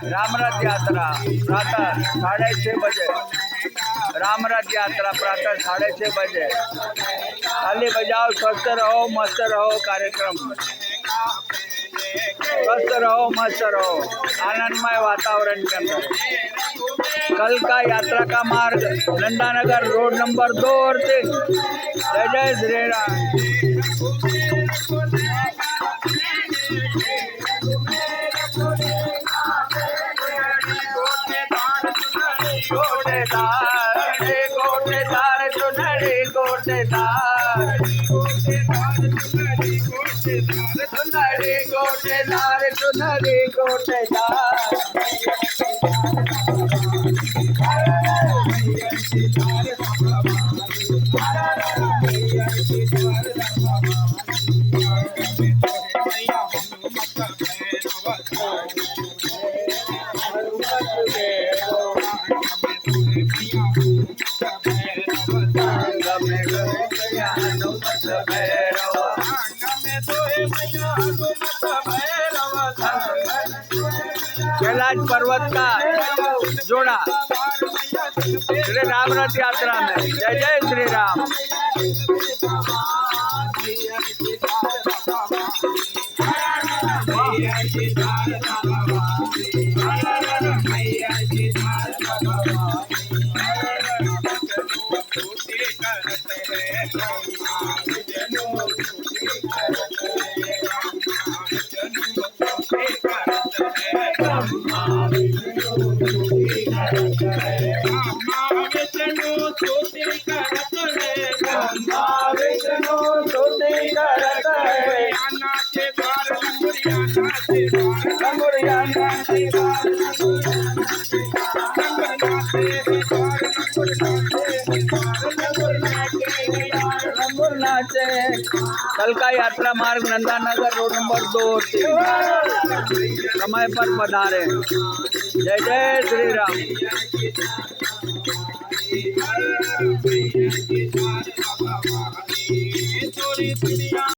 रामरथ यात्रा प्रातः 6:30 बजे। रामरथ यात्रा प्रातः 6:30 बजे। ताली बजाओ, स्वस्थ रहो, मस्त रहो। कार्यक्रम स्वस्थ रहो, मस्त रहो, आनंदमय वातावरण के अंदर। कल का यात्रा का मार्ग नंदानगर रोड नंबर 2 और 3। जय जय श्री राम। गोटेदार चुनरी गोटेदार, चुनरी गोटेदार, चुनरी गोटेदार। कैलाश पर्वत का जोड़ा श्री रामरथ यात्रा में। जय जय श्री राम। कल का यात्रा मार्ग नंदानगर रोड नंबर 2 और 3। समय पर पधारे। जय जय श्री राम।